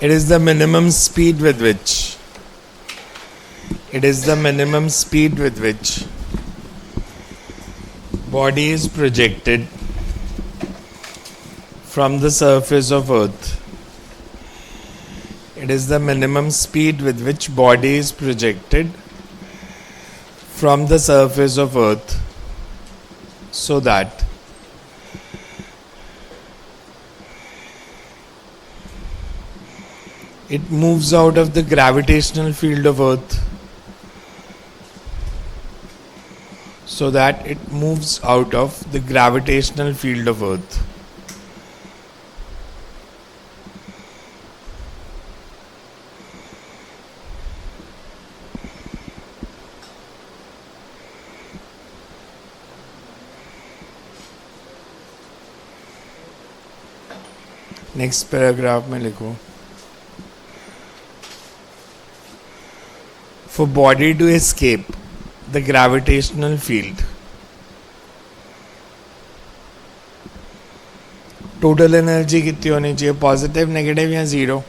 It is the minimum speed with which body is projected from the surface of Earth. It is the minimum speed with which body is projected from the surface of Earth so that it moves out of the gravitational field of Earth. Next paragraph में लिखो, for body to escape the gravitational field, total energy कितनी होनी चाहिए? Positive, negative या zero?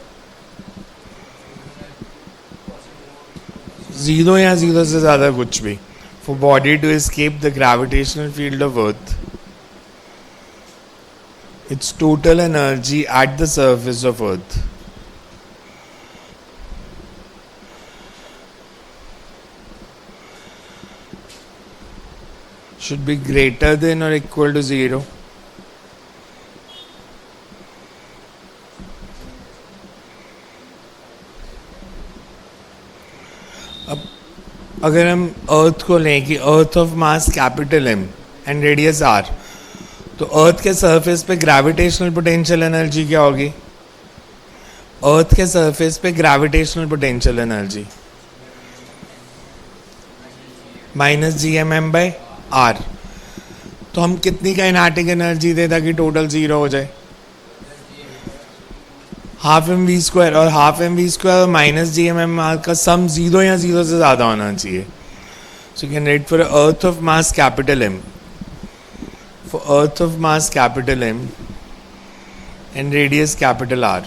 Zero या zero से ज़्यादा कुछ भी. For body to escape the gravitational field of Earth, its total energy at the surface of Earth should be greater than or equal to zero. अब अगर हम अर्थ को लें कि earth of mass capital M and radius R, तो earth के surface पे gravitational potential energy क्या होगी? अर्थ के सरफेस पे gravitational potential energy minus G M M by R. तो हम कितनी काइनेटिक एनर्जी दें ताकि टोटल जीरो हो जाए? हाफ एम वी स्क्वायर, और हाफ एम वी स्क्वायर और minus G M M R का सम जीरो या जीरो से ज़्यादा होना चाहिए. So can write for earth of mass capital M, for earth of mass capital M and radius capital R,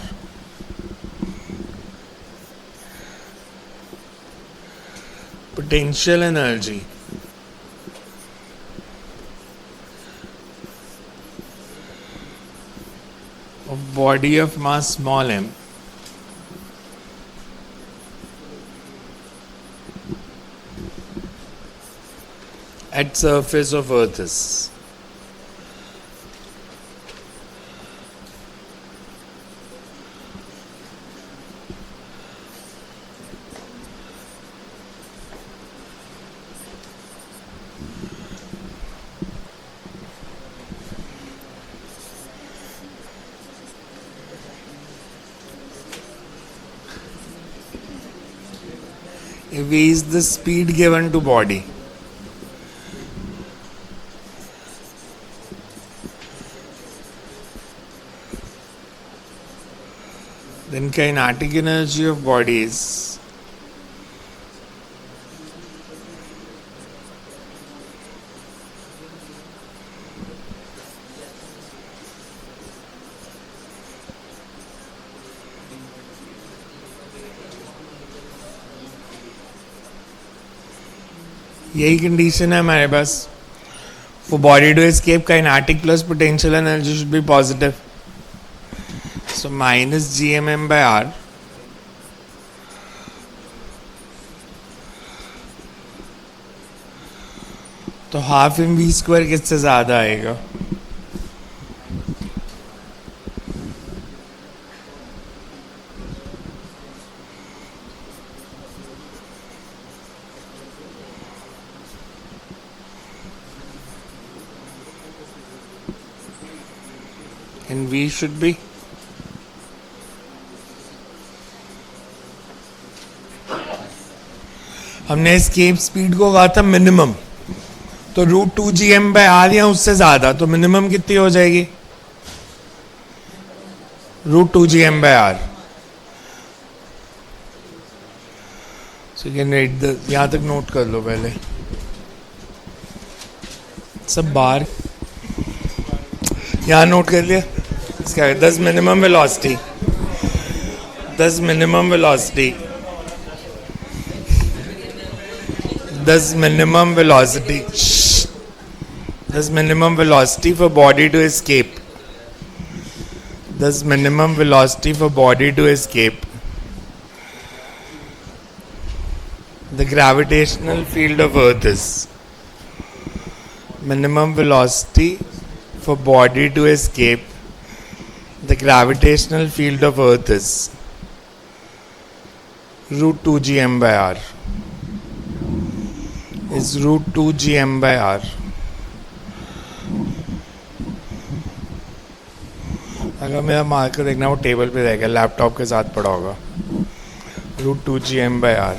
potential energy of body of mass small m at surface of Earth is v is the speed given to body then kinetic energy of body is यही condition है हमारे पास. For body to escape kinetic plus potential energy should be positive. So minus G M M by R तो half M V square किससे ज़्यादा आएगा? and v should be हमने escape speed को कहा था मिनिमम, तो root two G M by R या उससे ज़्यादा, तो मिनिमम कितनी हो जाएगी? Root two G M by R. So can write the, यहाँ तक नोट कर लो पहले सब बार, यहाँ नोट कर लिया. इसका 10 minimum velocity Thus minimum velocity. Thus minimum velocity. Thus minimum velocity for body to escape. Thus minimum velocity for body to escape. The gravitational field of Earth is minimum velocity for body to escape. The gravitational field of Earth is root 2 gm by r. Is root 2 gm by r. अगर मेरा marker देखना वो table पे रहेगा, laptop के साथ पड़ा होगा. Root 2 gm by r.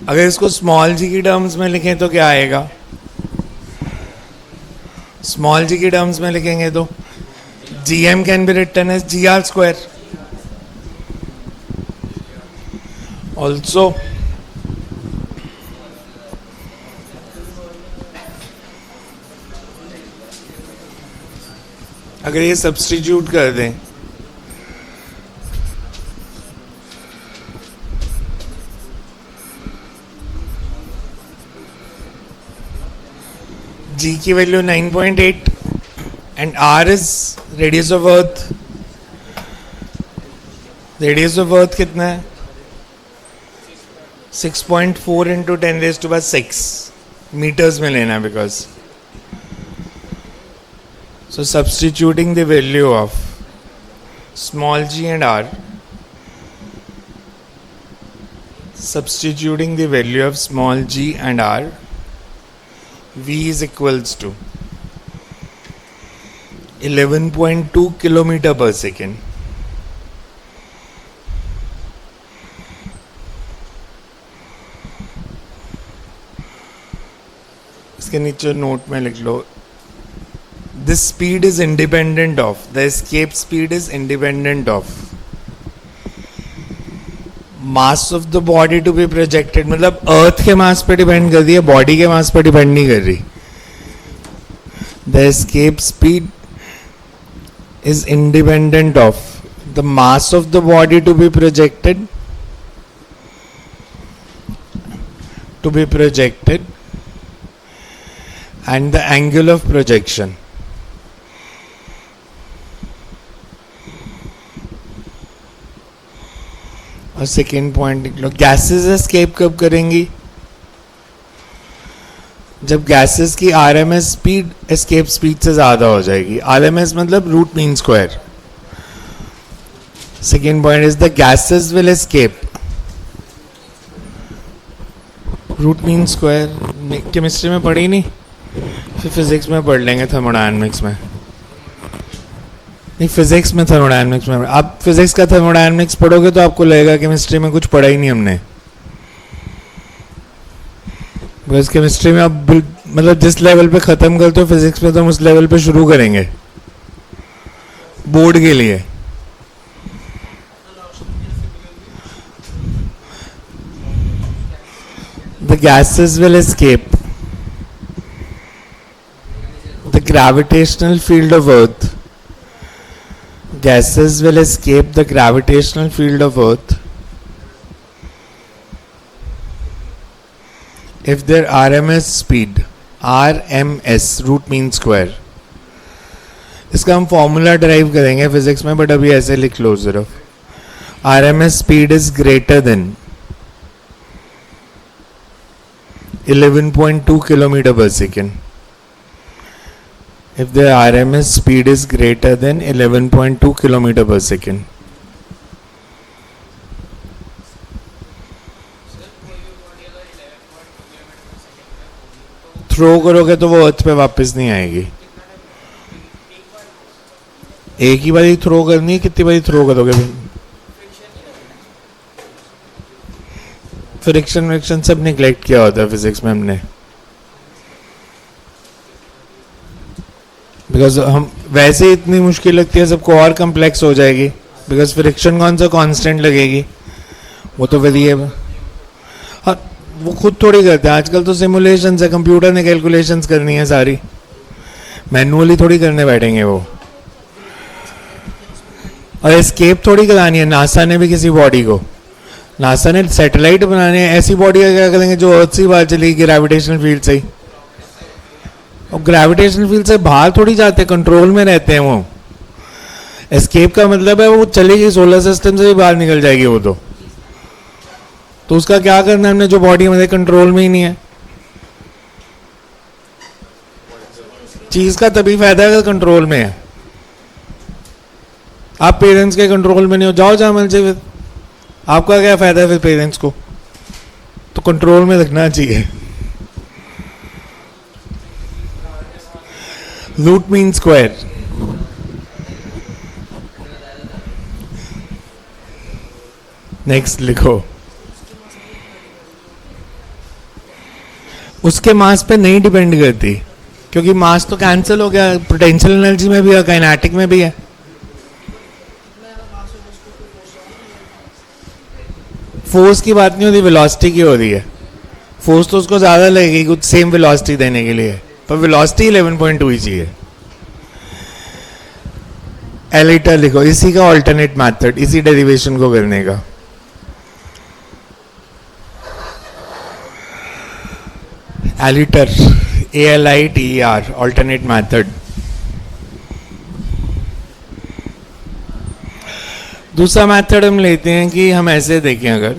अगर इसको स्मॉल जी की टर्म्स में लिखें तो क्या आएगा? स्मॉल जी की टर्म्स में लिखेंगे तो gm can be written as gr square. Also अगर ये सब्स्टिट्यूट कर दें g की value 9.8 and r is radius of earth. Radius of earth कितना है? 6.4 इंटू 10⁻6 मीटर्स में लेना है because. So substituting the value of small g and r, substituting the value of small g and r, v is equals to 11.2 kilometer per second. इसके नीचे note में लिख लो. This speed is independent of, the escape speed is independent of mass of the body to be projected. मतलब अर्थ के मास पे depend कर रही है, बॉडी के मास पे डिपेंड नहीं कर रही. The escape speed is independent of the mass of the body to be projected and the angle of projection. और सेकेंड पॉइंट लिख लो, गैसेस एस्केप कब करेंगी? जब गैसेस की आरएमएस स्पीड एस्केप स्पीड से ज़्यादा हो जाएगी. आरएमएस मतलब root mean square. Second point is the gases will escape root mean square. Chemistry में पढ़ी नहीं, फिर फिजिक्स में पढ़ लेंगे, थर्मोडायनामिक्स में नहीं, फिजिक्स में थर्मोडायनामिक्स में. आप फिजिक्स का थर्मोडायनामिक्स पढ़ोगे तो आपको लगेगा केमिस्ट्री में कुछ पढ़ा ही नहीं हमने. बिकॉज केमिस्ट्री में आप मतलब जिस लेवल पे ख़त्म करते हो फिजिक्स में तो हम उस लेवल पे शुरू करेंगे बोर्ड के लिए. The gases will escape the gravitational field of earth. Gases will escape the gravitational field of Earth if their RMS speed, RMS root mean square. इसका हम फॉर्मूला डराइव करेंगे फिजिक्स में, बट अभी ऐसे लिख लो सिर्फ. RMS speed is greater than 11.2 kilometer per second. If the RMS speed is greater than 11.2 kilometer per second. Throw करोगे तो वो अर्थ पे वापस नहीं आएगी. एक ही बारी थ्रो करनी है, कितनी बारी थ्रो करोगे? फ्रिक्शन सब निगलेक्ट किया होता है फिजिक्स में हमने. बिकॉज हम वैसे ही इतनी मुश्किल लगती है, सबको और कम्प्लेक्स हो जाएगी. बिकॉज फ्रिक्शन कौन सा कांस्टेंट लगेगी, वो तो वेरिएबल. हाँ, वो खुद थोड़ी करते हैं. आजकल तो सिमुलेशन है, कंप्यूटर ने कैलकुलेशंस करनी है सारी, मैनुअली थोड़ी करने बैठेंगे वो. और एस्केप थोड़ी करानी है नासा ने भी किसी बॉडी को। नासा ने सैटेलाइट बनाने हैं, ऐसी बॉडी का क्या करेंगे जो अर्थ से बाहर चलेगी ग्रेविटेशनल फील्ड से ही। और ग्रेविटेशनल फील्ड से बाहर थोड़ी जाते, कंट्रोल में रहते हैं वो। एस्केप का मतलब है वो चलेगी सोलर सिस्टम से भी बाहर निकल जाएगी वो तो उसका क्या करना है हमने जो बॉडी हमारे कंट्रोल में ही नहीं है। चीज का तभी फायदा है अगर कंट्रोल में है। आप पेरेंट्स के कंट्रोल में नहीं हो, जाओ जहां से, फिर आपका क्या फायदा है फिर पेरेंट्स को, तो कंट्रोल में रखना चाहिए। रूट मीन स्क्वायर, नेक्स्ट लिखो। उसके मास पे नहीं डिपेंड करती क्योंकि मास तो कैंसिल हो गया, पोटेंशियल एनर्जी में भी है, काइनेटिक में भी है। फोर्स की बात नहीं होती, वेलोसिटी की हो रही है। फोर्स तो उसको ज्यादा लगेगी कुछ सेम वेलोसिटी देने के लिए, पर वेलोसिटी 11.2 ही चाहिए। एलिटर लिखो, इसी का ऑल्टरनेट मेथड, इसी डेरिवेशन को करने का। एलिटर, ALITER, ऑल्टरनेट मेथड। दूसरा मेथड हम लेते हैं कि हम ऐसे देखें, अगर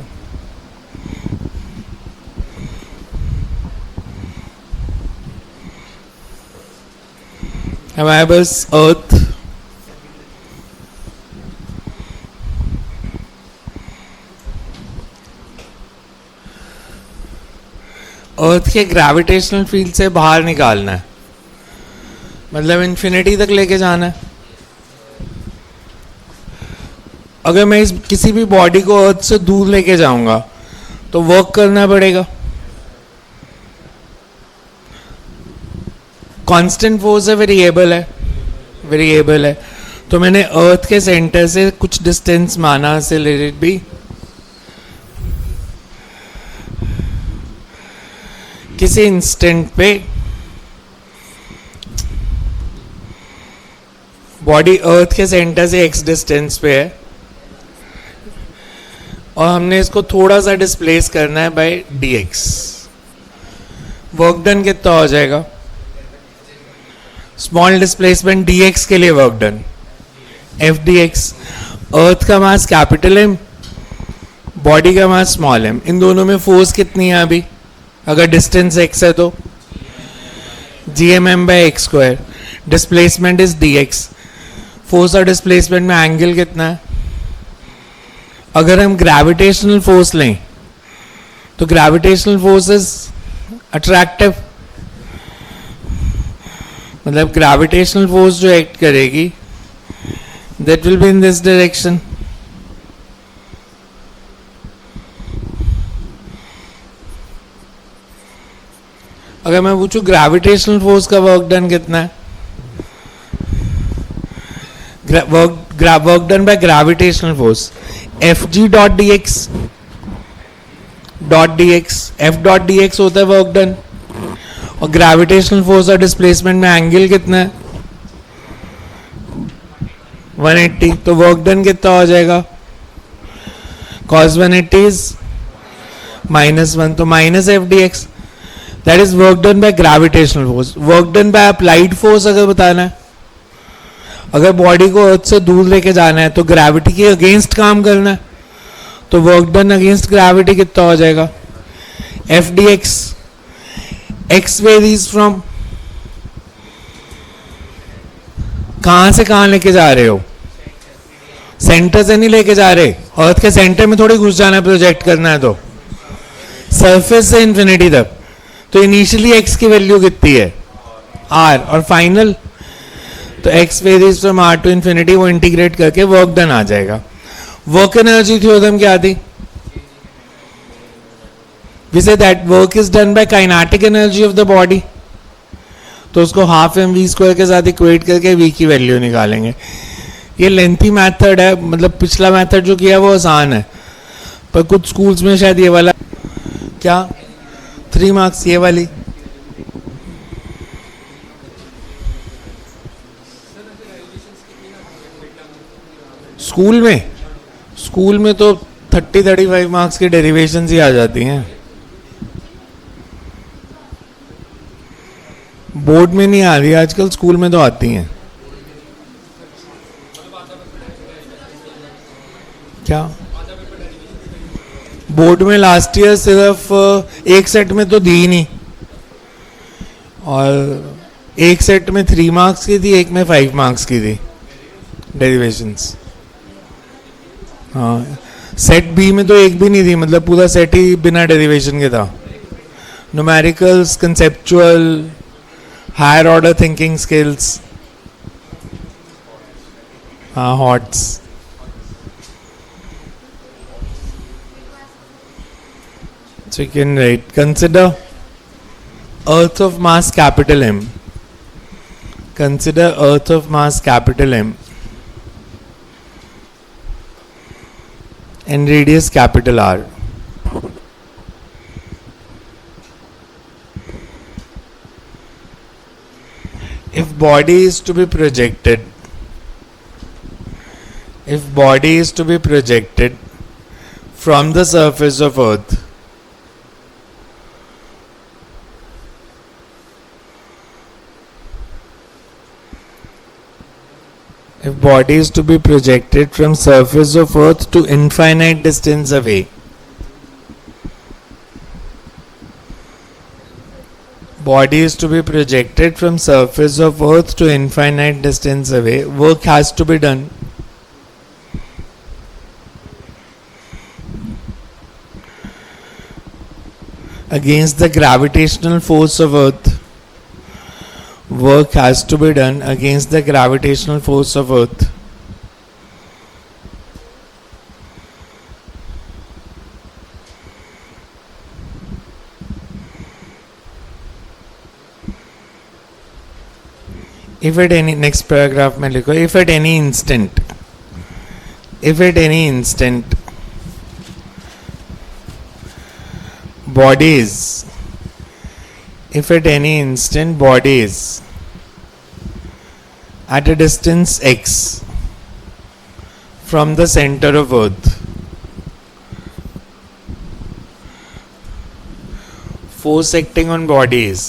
हमारे पास अर्थ के ग्रेविटेशनल फील्ड से बाहर निकालना है, मतलब इन्फिनिटी तक लेके जाना है। अगर मैं किसी भी बॉडी को अर्थ से दूर लेके जाऊंगा तो वर्क करना पड़ेगा। कांस्टेंट फोर्स है, वेरिएबल है, तो मैंने अर्थ के सेंटर से कुछ डिस्टेंस माना से लेट इट बी किसी इंस्टेंट पे बॉडी अर्थ के सेंटर से x डिस्टेंस पे है और हमने इसको थोड़ा सा डिस्प्लेस करना है बाय dx। वर्क डन कितना हो जाएगा? स्मॉल डिस्प्लेसमेंट dx के लिए वर्क डन f dx। अर्थ का मास कैपिटल M, बॉडी का मास स्मॉल m, इन दोनों में फोर्स कितनी है अभी? अगर डिस्टेंस x है तो gmm/x², displacement is dx। Force और डिस्प्लेसमेंट में एंगल कितना है? अगर हम ग्रेविटेशनल फोर्स लें तो ग्रेविटेशनल फोर्स इज अट्रैक्टिव, मतलब ग्रेविटेशनल फोर्स जो एक्ट करेगी that will be in this direction. अगर मैं पूछूं ग्रेविटेशनल फोर्स का वर्क डन कितना है? Work done by gravitational force Fg.dx, F.dx होता है वर्क डन, और ग्रेविटेशनल फोर्स और डिस्प्लेसमेंट में एंगल कितना है? 180, तो वर्क डन कितना हो जाएगा? cos 180 इज -1, तो -F dx, that is work done by gravitational force. Work done by applied force अगर बताना है, अगर बॉडी को अर्थ से दूर लेके जाना है तो ग्रेविटी के अगेंस्ट काम करना है, तो वर्क डन अगेंस्ट ग्रेविटी कितना हो जाएगा? F dx। x varies from, कहां से कहां लेके जा रहे हो? सेंटर से नहीं लेके जा रहे, अर्थ के सेंटर में थोड़ी घुस जाना है प्रोजेक्ट करना है, तो सरफेस से इंफिनिटी तक। तो इनिशियली x की वैल्यू कितनी है? r, और फाइनल तो x varies from r to infinity, वो इंटीग्रेट करके वर्क डन आ जाएगा। वर्क एनर्जी थ्योरम क्या थी? We say that work is done by kinetic energy of the body, तो उसको हाफ mv² के साथ इक्वेट करके v की वैल्यू निकालेंगे। ये लेंथी मेथड है, मतलब पिछला मेथड जो किया वो आसान है, पर कुछ स्कूल्स में शायद ये वाला क्या 3 मार्क्स ये वाली स्कूल में तो 30-35 मार्क्स की डेरिवेशंस ही आ जाती हैं. बोर्ड में नहीं आ रही आजकल, स्कूल में तो आती हैं. क्या बोर्ड में लास्ट ईयर सिर्फ एक सेट में तो दी नहीं, और एक सेट में 3 मार्क्स की थी, एक में 5 मार्क्स की थी डेरिवेशंस. हाँ, सेट बी में तो एक भी नहीं थी, मतलब पूरा सेट ही बिना डेरिवेशन के था. Numericals, conceptual, higher order thinking skills. हाँ, HOTS. So you can write, consider earth of mass capital M. Consider earth of mass capital M and radius capital R. If body is to be projected from the surface of earth, if body is to be projected from surface of earth to infinite distance away, body is to be projected from surface of earth to infinite distance away, work has to be done. Against the gravitational force of earth. Work has to be done against the gravitational force of earth. If at any, next paragraph में लिखो, if at any instant bodies, if at any instant bodies at a distance x from the center of earth, force acting on bodies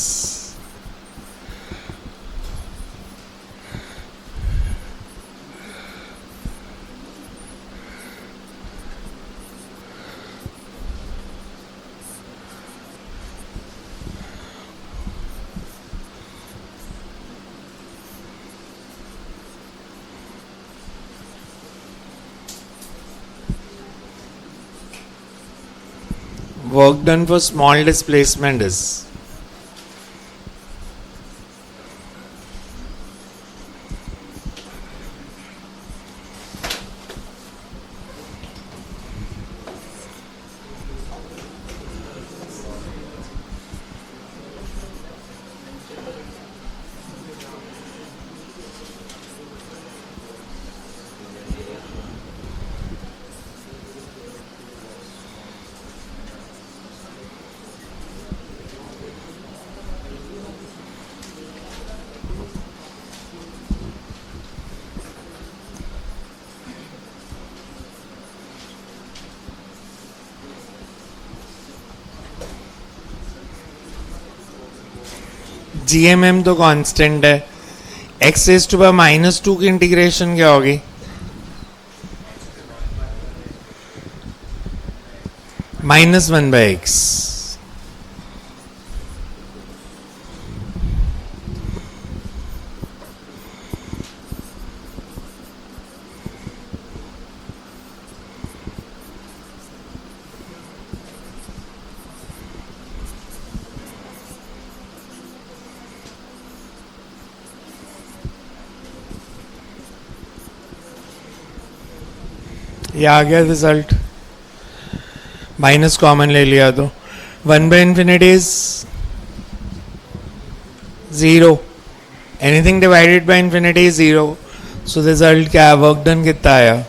work done for small displacement is GMM तो constant है. x raise to power -2 की integration क्या होगी? -1/x. ये आ गया result. Minus common ले लिया तो 1/infinity is 0. Anything divided by infinity is 0. So result क्या है? वर्क डन कितना आया?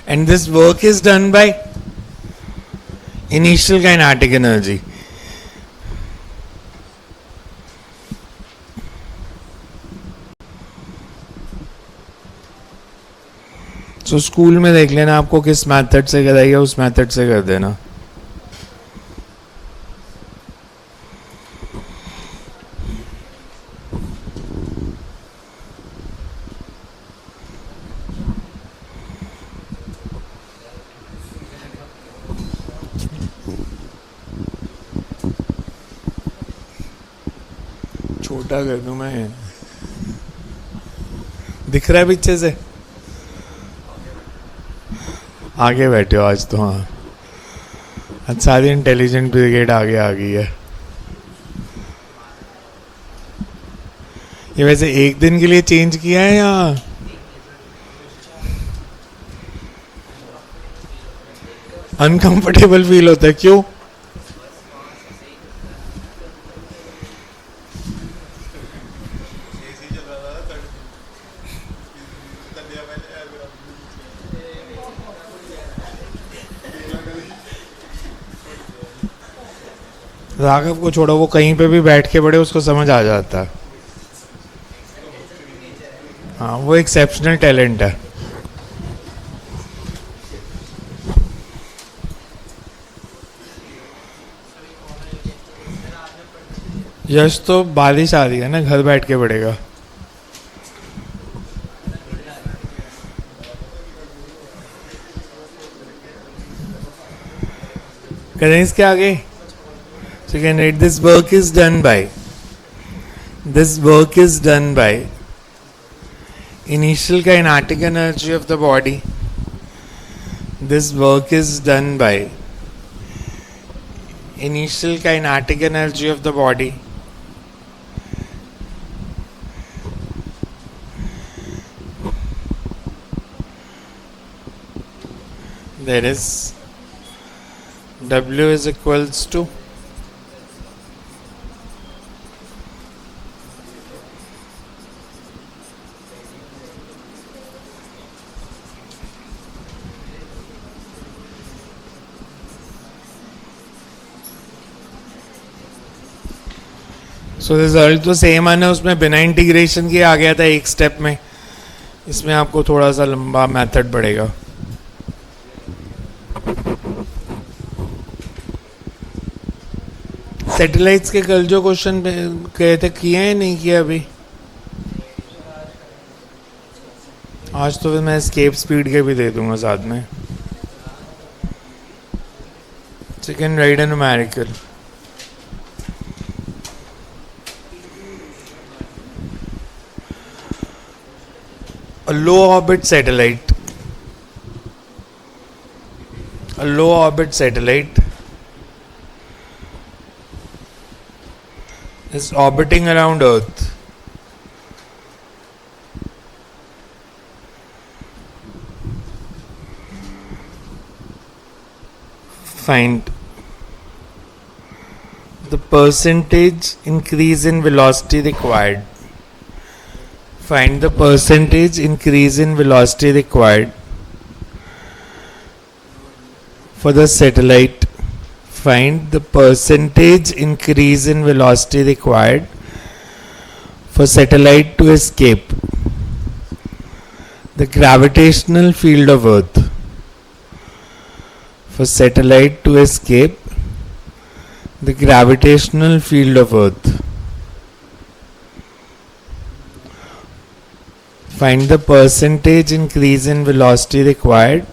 and this work is done by initial kinetic energy. तो स्कूल में देख लेना आपको किस मेथड से कराइए, उस मेथड से कर देना. छोटा कर दूं मैं, दिख रहा है पीछे से. आगे बैठे हो आज तो. हाँ, आज सारी इंटेलिजेंट ब्रिगेड आगे आ गई है. ये वैसे एक दिन के लिए चेंज किया है या अनकंफर्टेबल फील होता है? क्यों? राघव को छोड़ो, वो कहीं पे भी बैठ के पढ़े उसको समझ आ जाता है. हाँ, वो एक्सेप्शनल टैलेंट है. यश तो बारिश आ रही है ना, घर बैठ के पढ़ेगा. करें इसके आगे. So you can write this work is done by initial kinetic energy of the body. This work is done by initial kinetic energy of the body. There is W is equals to result तो same आना, उसमें बिना integration के आ गया था एक step में. इसमें आपको थोड़ा सा लंबा मेथड पड़ेगा. सैटेलाइट्स के कल जो क्वेश्चन कहे थे किए हैं नहीं किए अभी? आज तो फिर मैं एस्केप स्पीड के भी दे दूंगा साथ में. Second right and numerical. A low orbit satellite is orbiting around Earth. Find the percentage increase in velocity required. Find the percentage increase in velocity required for the satellite. Find the percentage increase in velocity required for satellite to escape the gravitational field of Earth. For satellite to escape the gravitational field of Earth. Find the percentage increase in velocity required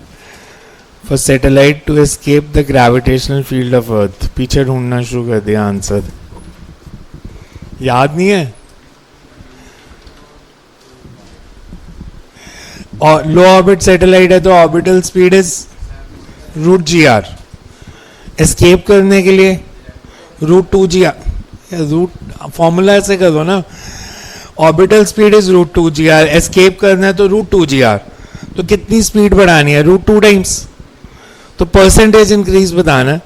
for satellite to escape the gravitational field of Earth. पीछे ढूंढना शुरू कर दिया answer. याद नहीं है? और लो orbit satellite है तो orbital speed is √gr. Escape करने के लिए √2gr. रूट फॉर्मूला से करो ना. Orbital speed is √2gr. Escape करना है तो √2gr. तो कितनी स्पीड बढ़ानी है? √2 टाइम्स. तो परसेंटेज इंक्रीज बताना.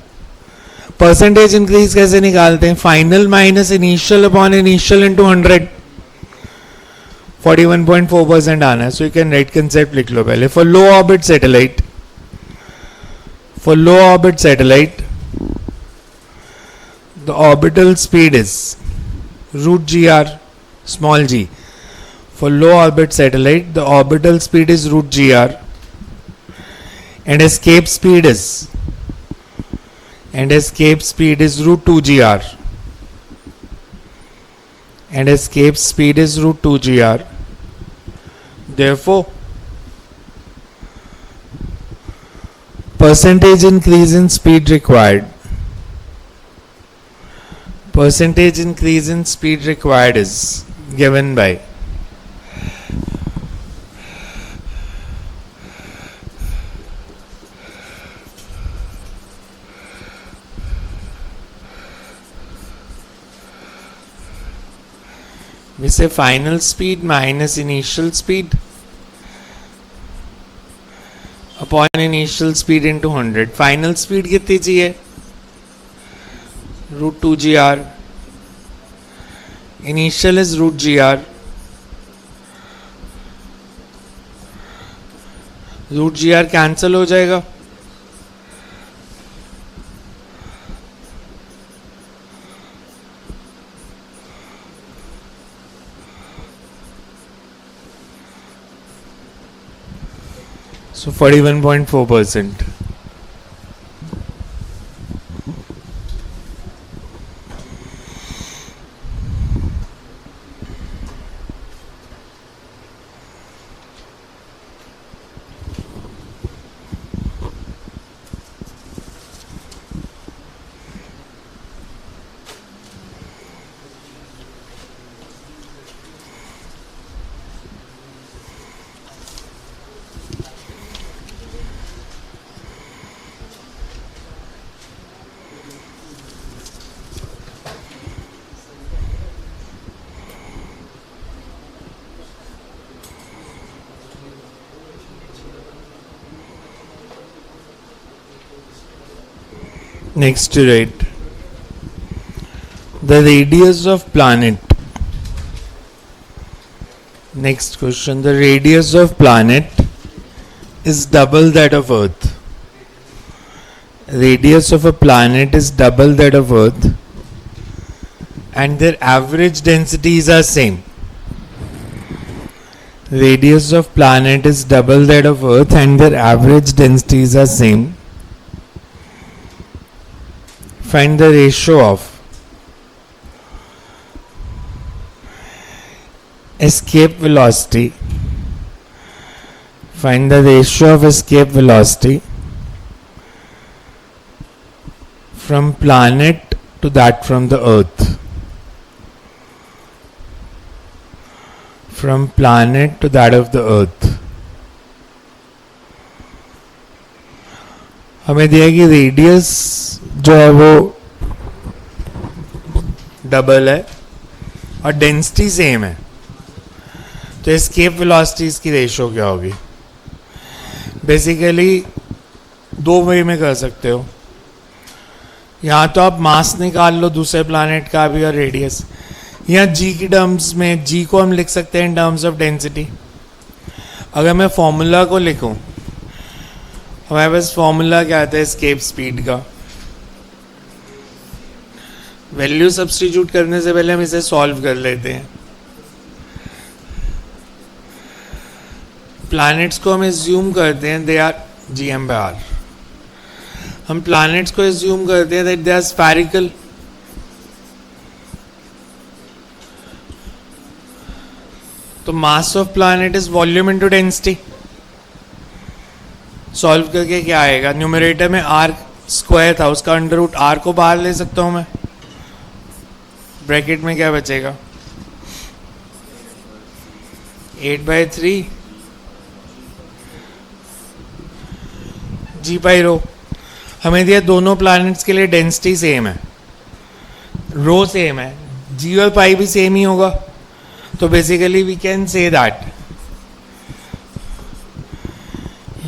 परसेंटेज इंक्रीज कैसे निकालते हैं? Final minus initial upon initial into 100. 41.4% आना है. So you can write concept लिख लो पहले. For low orbit satellite the orbital speed is root gr small g. For low orbit satellite, the orbital speed is root gr and escape speed is root 2 gr and escape speed is root 2 gr. Therefore, percentage increase in speed required is given by we say final speed minus initial speed upon initial speed into 100. Final speed कितनी चाहिए? root 2 gr. Initial is root gr. root gr cancel हो जाएगा. So 41.4%. Next to write the radius of planet. Next question, the radius of planet is double that of Earth. Radius of a planet is double that of Earth and their average densities are same. Radius of planet is double that of Earth and their average densities are same. Find the ratio of escape velocity. Find the ratio of escape velocity from planet to that from the Earth. From planet to that of the Earth. हमें दिया कि radius जो है वो double है और density same है, तो एस्केप वेलोसिटीज की रेशियो क्या होगी? बेसिकली दो वे में कर सकते हो. यहाँ तो आप मास निकाल लो दूसरे प्लैनेट का भी और रेडियस. यहाँ जी की टर्म्स में, जी को हम लिख सकते हैं इन टर्म्स ऑफ डेंसिटी. अगर मैं फॉर्मूला को लिखूं, हमारे पास फॉर्मूला क्या आता है एस्केप स्पीड का. वैल्यू सब्स्टिट्यूट करने से पहले हम इसे सॉल्व कर लेते हैं. प्लैनेट्स को हम एज्यूम करते हैं दे आर GM/r. हम प्लैनेट्स को एज्यूम करते हैं दैट दे आर स्फेरिकल. तो mass of planet is volume into density. Solve करके क्या आएगा? न्यूमरेटर में r स्क्वायर था, उसका अंडर रूट r को बाहर ले सकता हूं मैं. ब्रैकेट में क्या बचेगा? 8/3 g पाई रो. हमें दिया दोनों प्लैनेट्स के लिए डेंसिटी सेम है, रो सेम है, g और पाई भी सेम ही होगा. तो basically we can say that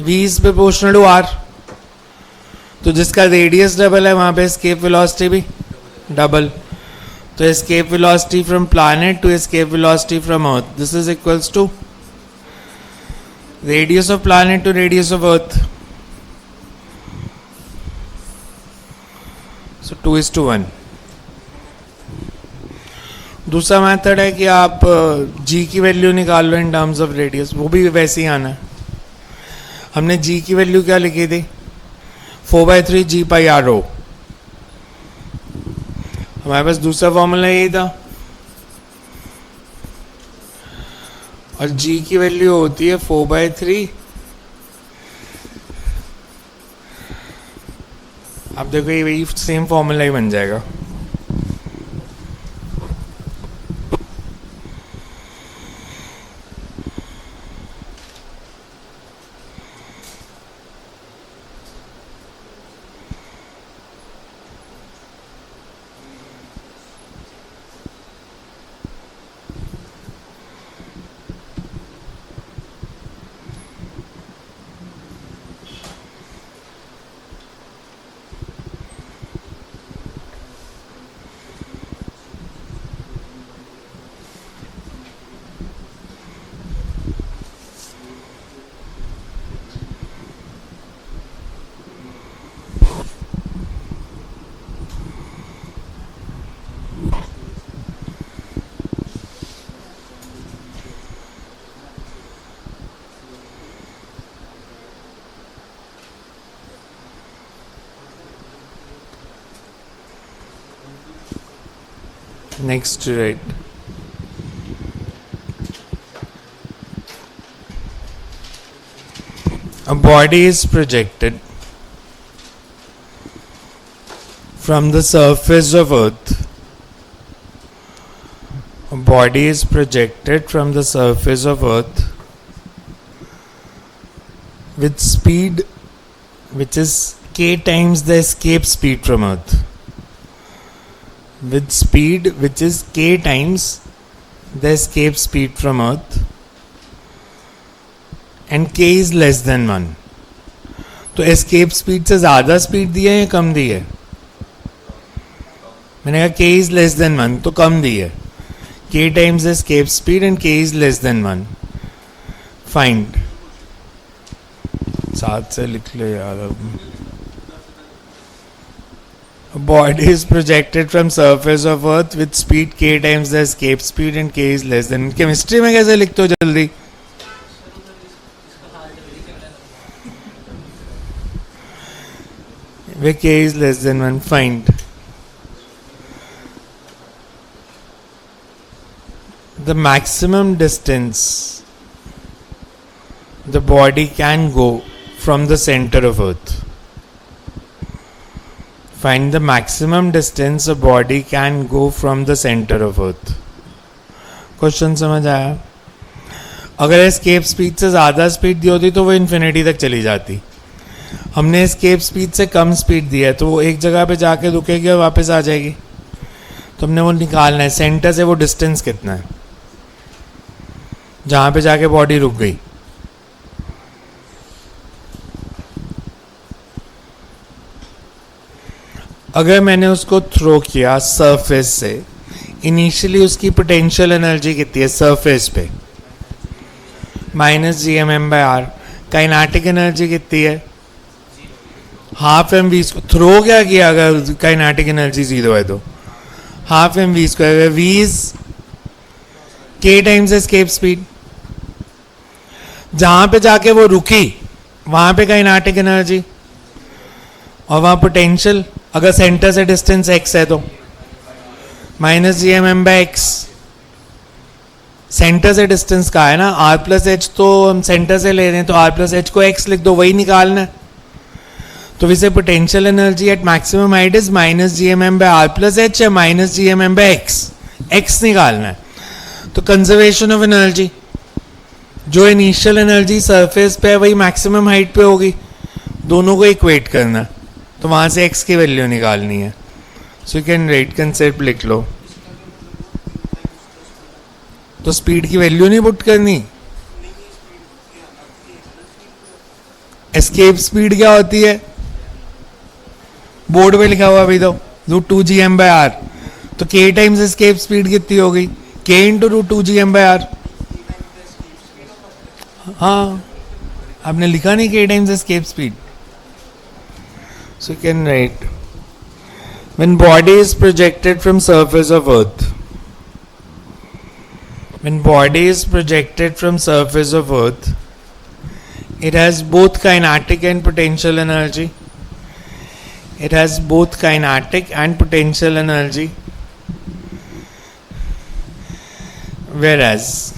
v is proportional to r. तो जिसका रेडियस डबल है वहां पे एस्केप वेलोसिटी भी डबल. तो escape velocity from planet to escape velocity from earth, this is equals to radius of planet to radius of earth. So 2:1. दूसरा method है कि आप जी की वैल्यू निकाल लो इन टर्म्स ऑफ रेडियस, वो भी वैसे ही आना है. हमने जी की वैल्यू क्या लिखी थी? 4/3 जी पाई आर रो. हमारे पास दूसरा फॉर्मूला यही था, और जी की वैल्यू होती है 4/3. आप देखो ये वही सेम फॉर्मूला ही बन जाएगा. Next, right. A body is projected from the surface of Earth. A body is projected from the surface of Earth with speed which is k times the escape speed from Earth. With speed which is k times the escape speed from Earth, and k is less than 1. तो escape speed से ज़्यादा speed दी है या कम दी है? मैंने कहा k is less than 1, तो कम दी है. k times the escape speed and k is less than 1. Find. साथ से लिख लो यार. A body is projected from surface of Earth with speed k times the escape speed and k is less than. Chemistry में कैसे लिखते हो जल्दी? Where k is less than 1. Find the maximum distance the body can go from the center of Earth. Find the maximum distance a body can go from the center of Earth. Question समझ आया? अगर escape speed से ज़्यादा speed दी होती तो वो infinity तक चली जाती. हमने एस्केप स्पीड से कम स्पीड दी है, तो वो एक जगह पे जाके रुकेगी और वापस आ जाएगी. तो हमने वो निकालना है, सेंटर से वो डिस्टेंस कितना है जहाँ पे जाके बॉडी रुक गई. अगर मैंने उसको थ्रो किया सरफेस से, इनिशियली उसकी पोटेंशियल एनर्जी कितनी है सरफेस पे? -gmm/r. काइनेटिक एनर्जी कितनी है? Half M V square. Throw क्या किया अगर काइनेटिक एनर्जी 0 है तो? Half M V square. V is k times escape speed. जहां पे जाके वो रुकी वहां पे काइनेटिक एनर्जी और वहां पोटेंशियल. अगर सेंटर से डिस्टेंस x है तो -gmm/x. सेंटर से डिस्टेंस का है ना, r+h तो हम सेंटर से ले रहे हैं, तो r+h को x लिख दो, वही निकालना है. तो वैसे potential energy at maximum height is -gmm/r+h या -gmm/x. x निकालना है. तो कंजर्वेशन ऑफ एनर्जी, जो इनिशियल एनर्जी सरफेस पे है वही मैक्सिमम हाइट पे होगी, दोनों को इक्वेट करना है. तो वहां से x की वैल्यू निकालनी है. So you can write concept लिख लो. तो स्पीड की वैल्यू नहीं पुट करनी. एस्केप स्पीड क्या होती है? बोर्ड पे लिखा हुआ अभी तो √2gm/r. तो k टाइम्स एस्केप स्पीड कितनी हो गई? k into √2gm/r. हाँ, आपने लिखा नहीं k times escape speed. So you can write, when body is projected from surface of Earth, When body is projected from surface of earth, it has both kinetic and potential energy. It has both kinetic and potential energy. Whereas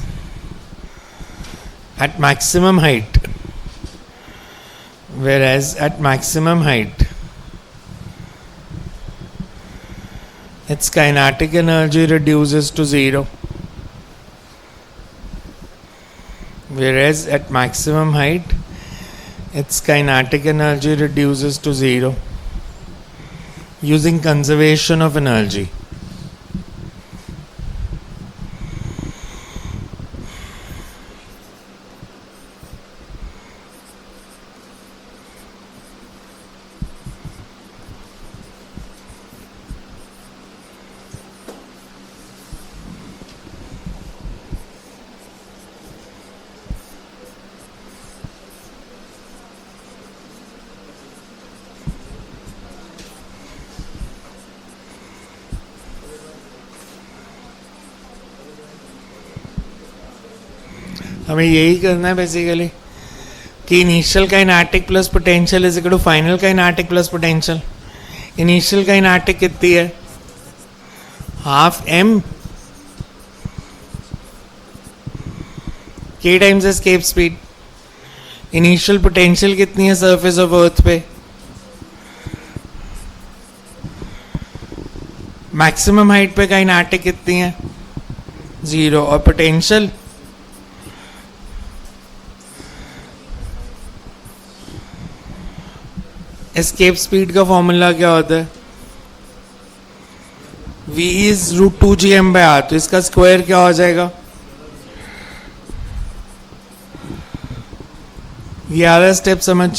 at maximum height, its kinetic energy reduces to zero. Whereas at maximum height, its kinetic energy reduces to zero using conservation of energy. हमें यही करना है basically कि initial kinetic plus potential is equal to final kinetic plus potential. Initial kinetic कितनी है? Half M K times escape speed. Initial potential कितनी है surface of earth पे? मैक्सिमम हाइट पे काइनेटिक कितनी है? जीरो. और पोटेंशियल एस्केप स्पीड का फॉर्मूला क्या होता है? v is √2gm/r. तो इसका स्क्वायर क्या हो जाएगा? ये आ रहा है स्टेप समझ?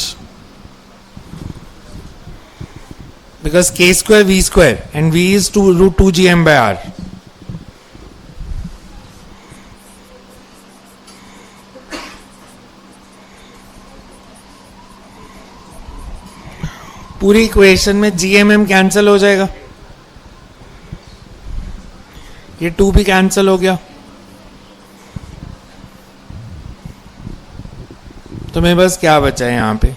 Because k² v² and v is √2gm/r. पूरी इक्वेशन में GMM कैंसिल हो जाएगा. ये 2 भी कैंसिल हो गया. तो मैं बस क्या बचा है यहाँ पे?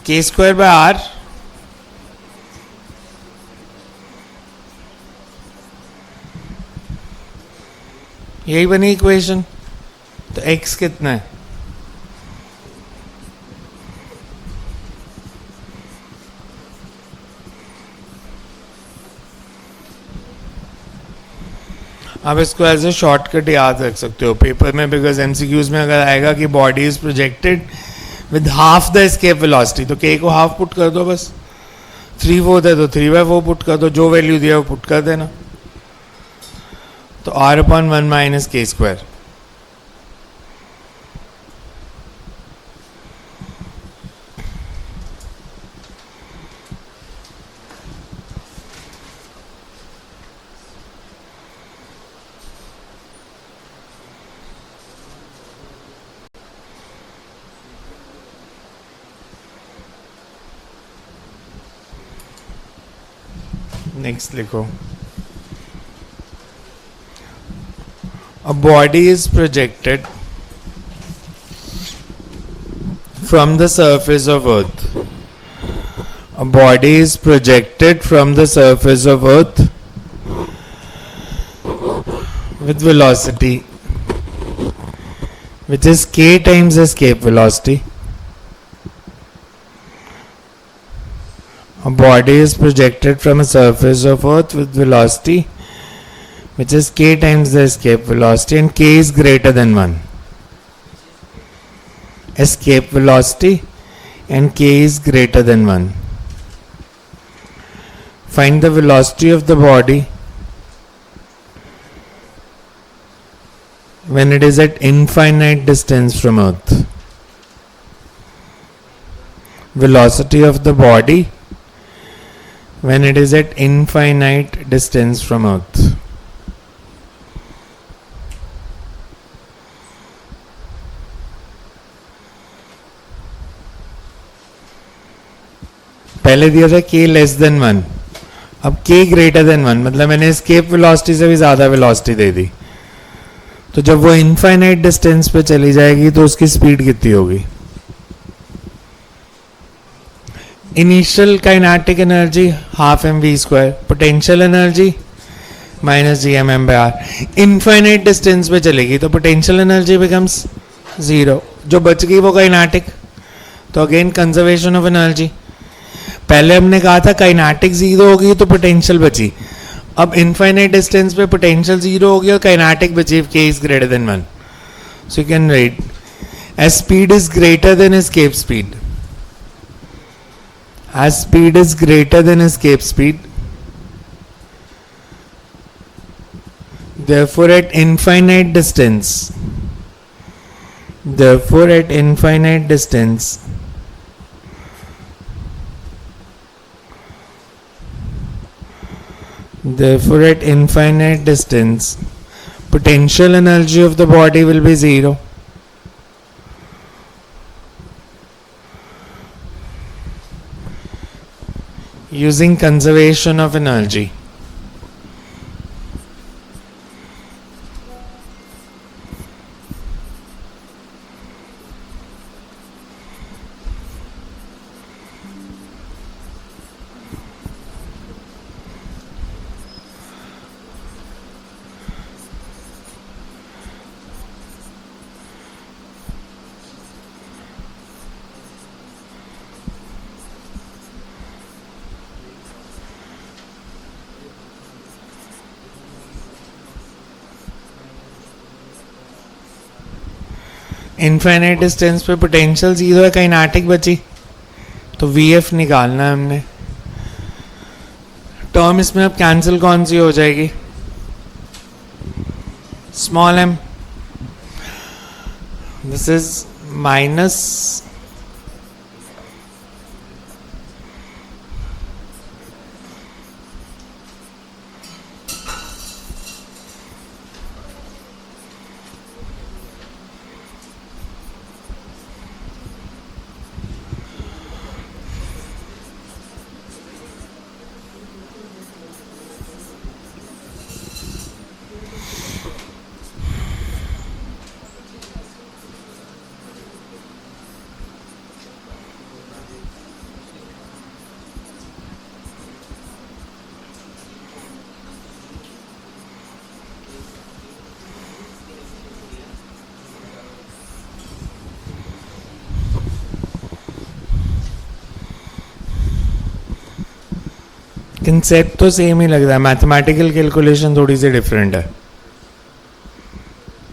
k²/r यही बनी इक्वेशन. तो x कितना है? आप इसको एज ए शॉर्टकट याद रख सकते हो पेपर में, बिकॉज एमसीक्यूज में अगर आएगा कि body is projected with half the escape velocity, तो के को हाफ पुट कर दो बस. 3/4 है तो 3/4 पुट कर दो. जो वैल्यू दिया वो पुट कर देना. तो r/1 - k². नेक्स्ट लिखो. A body is projected from the surface of earth. A body is projected from the surface of earth with velocity which is k times escape velocity. A body is projected from a surface of earth with velocity which is k times the escape velocity, and k is greater than 1. Escape velocity and k is greater than 1. Find the velocity of the body when it is at infinite distance from earth. Velocity of the body when it is at infinite distance from earth. पहले दिया था k <1, अब k greater than 1, मतलब मैंने escape velocity से भी ज्यादा velocity दे दी. तो जब वो इनफाइनाइट डिस्टेंस पे चली जाएगी तो उसकी स्पीड कितनी होगी? Initial kinetic energy half M V square, potential energy minus G M M by R. Infinite distance पे चलेगी तो पोटेंशियल एनर्जी बिकम्स जीरो, जो बच गई वो काइनेटिक, तो अगेन कंजर्वेशन ऑफ एनर्जी। पहले हमने कहा था काइनेटिक जीरो होगी तो पोटेंशियल बची, अब इनफाइनाइट डिस्टेंस पे पोटेंशियल जीरो होगी और काइनेटिक बची if k is greater than 1. So you can write as speed is greater than escape speed, as speed is greater than escape speed, therefore at infinite distance, therefore at infinite distance therefore at infinite distance potential energy of the body will be zero. Using conservation of energy. Infinite distance पे potential zero है, kinetic बची, तो V F निकालना है हमने। Term इसमें अब cancel कौन सी हो जाएगी? Small M, this is minus concept तो सेम ही लग रहा है, मैथमेटिकल कैलकुलेशन थोड़ी सी डिफरेंट है।